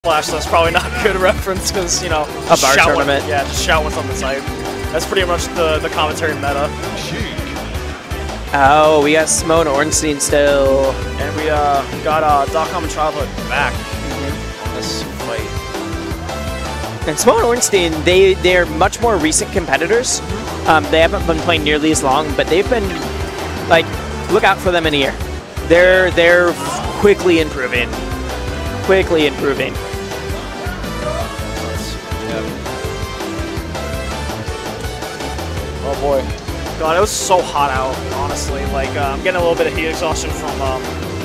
Flash, so that's probably not a good reference because, you know, a bar tournament. Yeah, just shout when something's hype. That's pretty much the commentary meta. Oh, we got Smough Omstein still. And we got Dotcom Childhood back on this fight. And Smough Omstein, they're much more recent competitors. They haven't been playing nearly as long, but they've been, like, look out for them in a year. They're quickly improving. Quickly improving. Oh boy. God, it was so hot out, honestly. Like, I'm getting a little bit of heat exhaustion from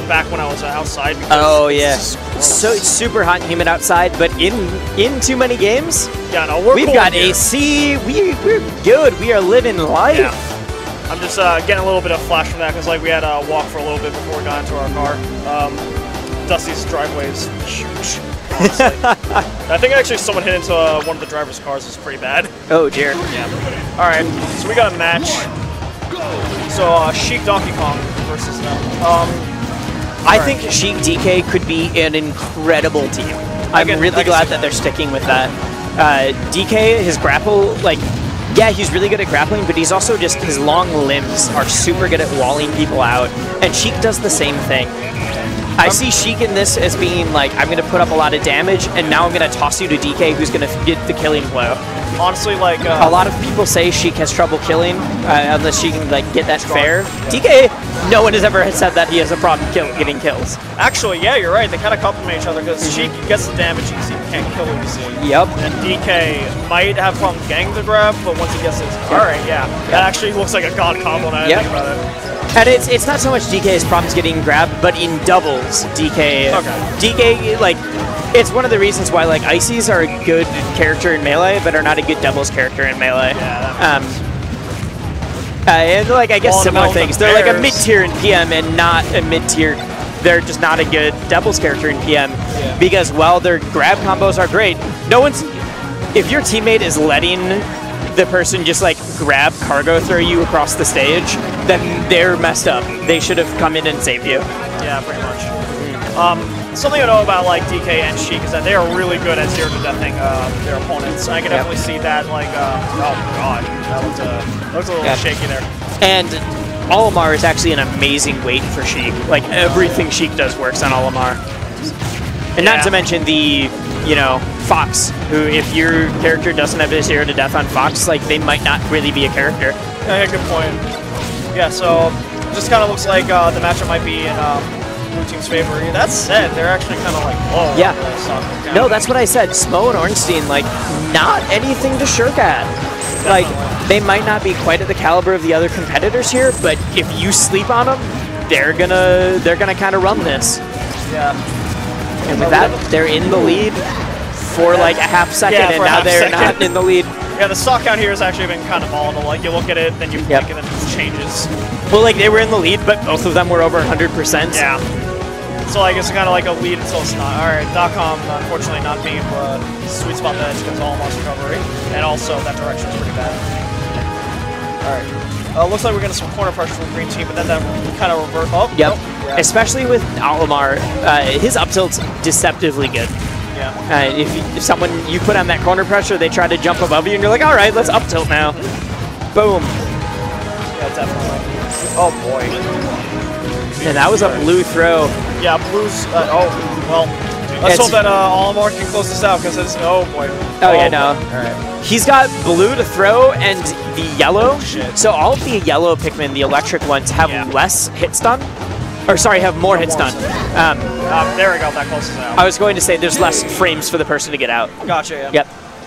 back when I was outside. Oh, yeah. So it's super hot and humid outside, but in too many games, yeah, no, we've got AC. We're good. We are living life. Yeah. I'm just getting a little bit of flash from that because, like, we had to walk for a little bit before we got into our car. Dusty's driveway is huge. Honestly. I think actually someone hit into one of the driver's cars. Is pretty bad. Oh dear. Yeah. All right. So we got a match. So Sheik Donkey Kong versus them. I think Sheik DK could be an incredible team. I'm really glad that they're sticking with that. DK, his grapple, like, yeah, he's really good at grappling, but he's also just, his long limbs are super good at walling people out. And Sheik does the same thing. I see Sheik in this as being like, I'm going to put up a lot of damage, and now I'm going to toss you to DK, who's going to get the killing blow. Honestly, like... a lot of people say Sheik has trouble killing, unless she can, like, get that fair. DK, no one has ever said that he has a problem getting kills. Actually, yeah, you're right. They kind of complement each other, because Sheik gets the damage easy, can't kill easy. Yep. And DK might have problems getting the grab, but once he gets his... Alright, yeah. That actually looks like a god combo now I think about it. And it's not so much DK's problems getting grabbed, but in doubles, DK, like, it's one of the reasons why, like, Ices are a good character in Melee, but are not a good doubles character in Melee. Yeah, and, like, I guess similar things. They're like a mid-tier in PM and not a mid-tier. They're just not a good doubles character in PM because, while their grab combos are great, no one's... If your teammate is letting the person just, like, grab cargo throw you across the stage, then they're messed up. They should have come in and saved you. Yeah, pretty much. Something I know about, like, DK and Sheik is that they are really good at zero-to-deathing their opponents. I can definitely see that, like, oh god, that looked a little shaky there. And Olimar is actually an amazing weight for Sheik. Like, everything Sheik does works on Olimar. And not to mention the, you know, Fox, who, if your character doesn't have a zero-to-death on Fox, like, they might not really be a character. Yeah, good point. Yeah, so just kind of looks like the matchup might be in blue team's favor. That said, they're actually kind of like, whoa. Yeah. No, that's what I said. Smough and Omstein, like, not anything to shirk at. Like, they might not be quite at the caliber of the other competitors here, but if you sleep on them, they're gonna kind of run this. Yeah. And with that, they're in the lead for like a half second, and now they're not in the lead. Yeah, the stock count here has actually been kind of volatile. Like, you look at it, then you blink, and then it changes. Well, like, they were in the lead, but both of them were over 100%. Yeah. So, like, it's kind of like a lead until it's not. All right, Dotcom, unfortunately, not being able to sweet spot the edge because Olimar's recovery. And also, that direction is pretty bad. All right. Looks like we're getting some corner pressure from the green team, but then that kind of reverse. Oh, yep. Nope. Especially with Olimar, his up tilt's deceptively good. Yeah. If someone you put on that corner pressure, they try to jump above you, and you're like, all right, let's up tilt now. Boom. Yeah, definitely. Oh boy. And that was a blue throw. Yeah, blue's. Oh well. Let's hope that Olimar can close this out because it's. Oh boy. Oh yeah, no. All right. He's got blue to throw and the yellow. So all of the yellow Pikmin, the electric ones, have less hit stun. Or sorry, have more hit stun. There we go, that closes out. I was going to say there's less frames for the person to get out. Gotcha, yeah. Yep.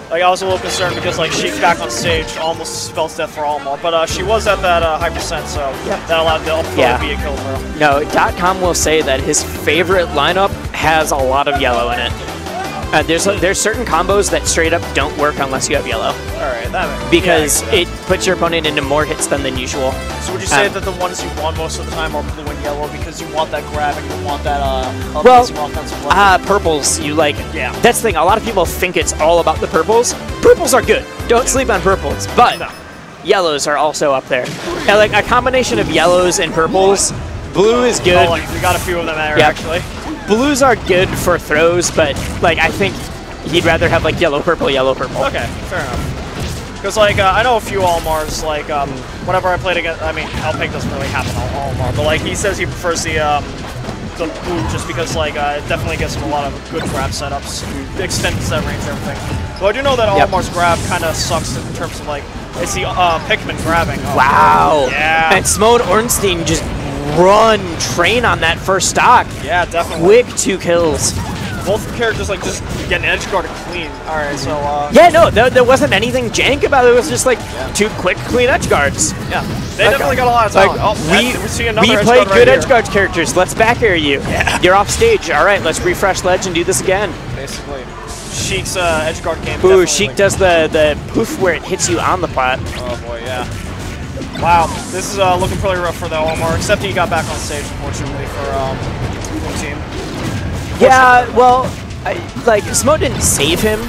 Like, I was a little concerned because, like, Sheik back on stage almost spells death for Olimar, but she was at that high percent, so that allowed the up to be a kill for her. No, Dotcom will say that his favorite lineup has a lot of yellow in it. There's certain combos that straight up don't work unless you have yellow. Alright, that because it puts your opponent into more hit stun than usual. So would you say that the ones you want most of the time are blue and yellow because you want that grab and you want that offensive weapon? Purples, you like. Yeah. That's the thing, a lot of people think it's all about the purples. Purples are good. Don't sleep on purples. But yellows are also up there. And like a combination of yellows and purples, blue is good. Oh, like, we got a few of them there actually. blues are good for throws, but like I think he'd rather have like yellow, purple, yellow, purple. Okay, fair enough. Because, like, I know a few Olimars, like, whenever I played against, I mean, Alpeg doesn't really happen on Olimar, but, like, he says he prefers the blue just because, like, it definitely gives him a lot of good grab setups, extends that range and everything. But I do know that Olimar's grab kind of sucks in terms of, like, it's the Pikmin grabbing. Oh, wow. Yeah. And Smough Omstein just train on that first stock. Yeah, definitely. Quick 2 kills. Both characters, like, just getting edge guarded clean. All right, so... yeah, no, there wasn't anything jank about it. It was just, like, 2 quick, clean edge guards. Yeah, they definitely got a lot of talent. We play good edge guard characters. Let's back air you. Yeah. You're off stage. All right, let's refresh ledge and do this again. Basically. Sheik's edge guard game. Ooh, Sheik does the poof where it hits you on the plat. Oh, boy, yeah. Wow, this is looking pretty rough for the Olimar, except he got back on stage, unfortunately, for the team. Yeah, well, like, Smough didn't save him.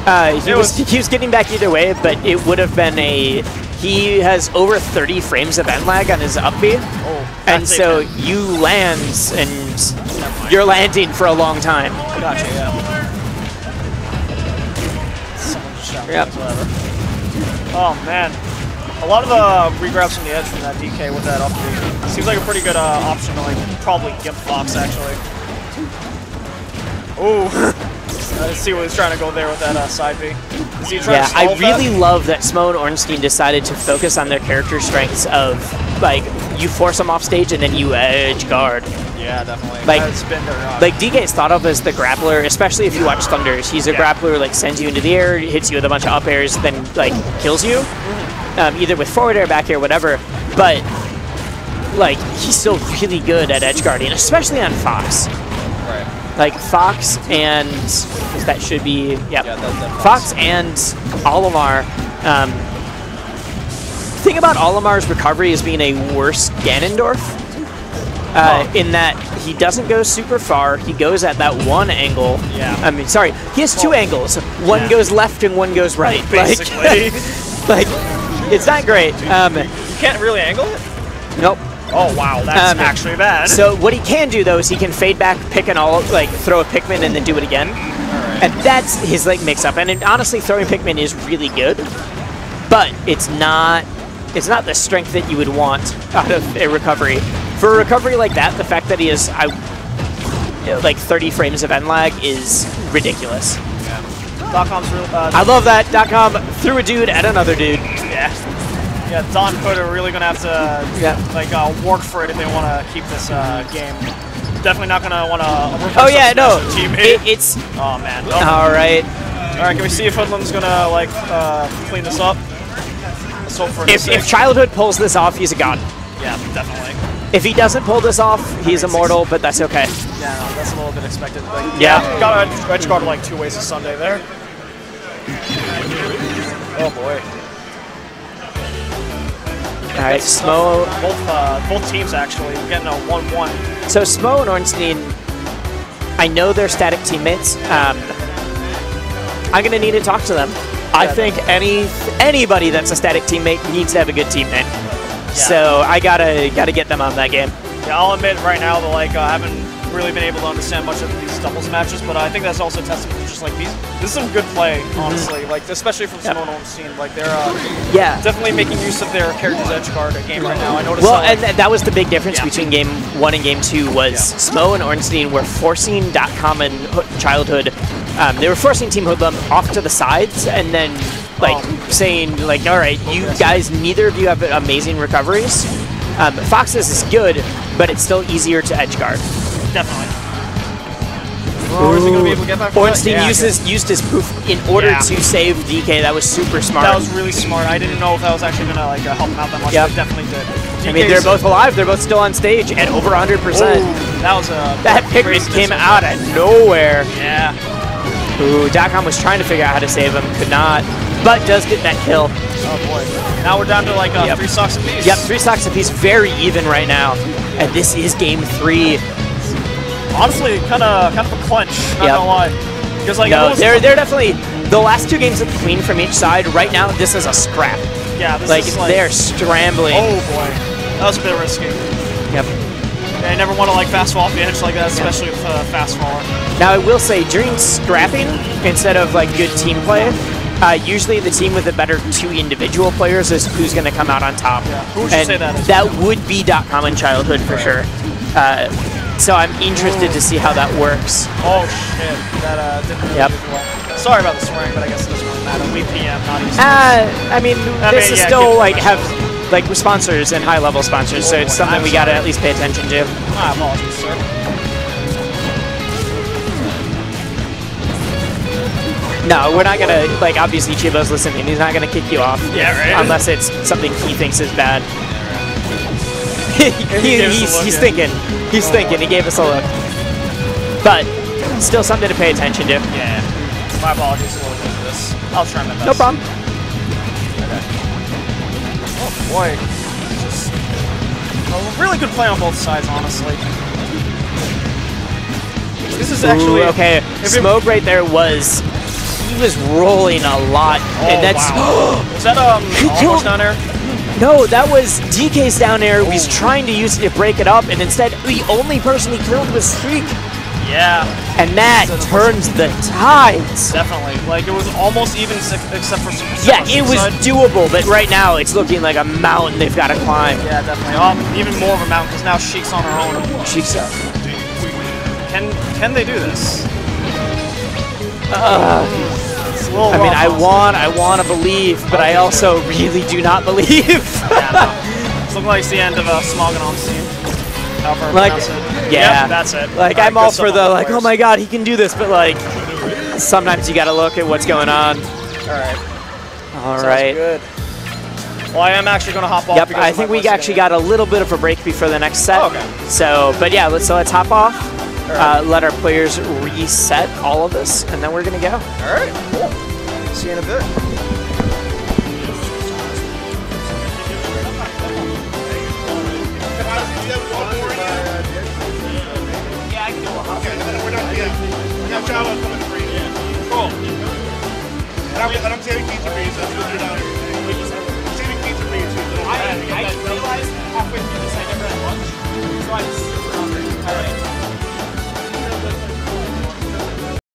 Yeah. He was getting back either way, but it would have been a... He has over 30 frames of end lag on his up B. Oh, and so you land, and you're landing for a long time. Gotcha, yeah. Yep. Oh, man. A lot of regrabs from the edge from that DK with that up B. Seems like a pretty good option to, like, probably get Fox, actually. Ooh. I see what he's trying to go there with that side B. Is he trying to I really that? love that Smough and Omstein decided to focus on their character strengths of, like, you force them off stage and then you edge guard. Yeah, definitely. Like DK is thought of as the grappler, especially if you watch Thunders. He's a grappler, like, sends you into the air, hits you with a bunch of up airs, then, like, kills you. Either with forward air, back air, whatever. But, like, he's still really good at edge guarding, especially on Fox. Right. Like Fox and that should be Fox and Olimar. Thing about Olimar's recovery is being a worse Ganondorf. In that he doesn't go super far. He goes at that one angle. Yeah. I mean, sorry, he has 2 angles. One goes left and one goes right. Basically. Like it's not great. You can't really angle it? Nope. Oh wow, that's actually bad. So what he can do though is he can fade back, pick and all, like throw a Pikmin and then do it again. Right. And that's his like mix-up. And honestly, throwing Pikmin is really good, but it's not the strength that you would want out of a recovery. For a recovery like that, the fact that he has like 30 frames of end lag is ridiculous. Yeah. Dotcom's real. I love that. Dotcom threw a dude at another dude. Yeah. Yeah, Don Code are really going to have to like work for it if they want to keep this game. Definitely not going to want to. Oh yeah, no. It's. Oh man. Oh. All right. All right. Can we see if Hoodlum's going to like clean this up? Let's hope for. If Childhood pulls this off, he's a god. Yeah, definitely. If he doesn't pull this off, he's immortal, but that's okay. Yeah, no, that's a little bit expected. Like, yeah. Got to edge guard like 2 ways of Sunday there. Oh boy. All right, Smough. Both teams actually getting a 1-1. So Smough and Omstein, I know they're static teammates. I'm gonna need to talk to them. I think anybody that's a static teammate needs to have a good teammate. Yeah. So I gotta get them on that game. Yeah, I'll admit right now that like I haven't really been able to understand much of these doubles matches, but I think that's also a testament to just like this is some good play, honestly. Like especially from Smough and Omstein, like they're definitely making use of their character's edge guard game right now. I noticed. Well, and that was the big difference between Game 1 and Game 2 was Smough and Omstein were forcing Dotcom and Childhood. They were forcing Team Hoodlum off to the sides and then like saying like, all right, you guys, neither of you have amazing recoveries. Fox's is good, but it's still easier to edge guard. Definitely. Oh, is he going to be able to get back from Ornstein used his poof in order to save DK. That was super smart. That was really smart. I didn't know if that was actually going to like help him out that much, but it definitely did. I mean, they're both alive. They're both still on stage at over 100%. That was that Pikmin came out of nowhere. Yeah. Ooh, Dotcom was trying to figure out how to save him. Could not. But does get that kill. Oh boy. Now we're down to like 3 stocks apiece. Yep, 3 stocks apiece. Very even right now. And this is Game 3. Honestly, kind of a clinch. Not gonna lie. Because like they're definitely the last 2 games of Queen from each side. Right now, this is a scrap. Yeah, this like is like they're scrambling. Oh boy, that was a bit risky. Yep. Yeah, you never want to like fast fall off the edge like that, especially with fast faller. Now I will say, during scrapping, instead of like good team play, usually the team with the better 2 individual players is who's going to come out on top. Yeah. Who would you say that is? That would be Dotcom and Childhood for sure. So I'm interested to see how that works. Oh shit, that didn't really do well. Sorry about the swearing, but I guess it doesn't really matter. We PM, not East. I mean, this is still like have like sponsors and high-level sponsors, so it's something we gotta at least pay attention to. My apologies, sir. No, we're not gonna, like, obviously Chibo's listening, he's not gonna kick you off. Yeah, right. Unless it's something he thinks is bad. He's thinking. He's thinking. He gave us a look. But still something to pay attention to. Yeah. My apologies a little bit for this. I'll try my best. No problem. Okay. Oh boy. Just a really good play on both sides, honestly. This is actually okay. Smough right there was. He was rolling a lot, and that's. Wow. Was that almost down there? No, that was DK's down air. He was trying to use it to break it up, and instead, the only person he killed was Sheik. Yeah. And that turns the tides. Definitely. Like, it was almost even, except for some. Yeah, it was doable, but right now, it's looking like a mountain they've got to climb. Yeah, definitely. Even more of a mountain, because now Sheik's on her own. Sheik's up. Can they do this? I mean, I want to believe, but I also really do not believe. Yeah, no. It's looking like it's the end of Smough Omstein. Like, yeah, yep, that's it. Like, I'm all for the like, oh my god, he can do this, but like, sometimes you got to look at what's going on. All right. Good. Well, I am actually going to hop off. Yep, I think we actually got a little bit of a break before the next set. Oh, okay. So, but yeah, let's hop off. Let our players reset all of this, and then we're gonna go. All right, cool. See you in a bit. Cool. And I'm saving pizza for you, so let's do down here. I'm saving pizza for you too. I realized halfway through this I never had lunch, so I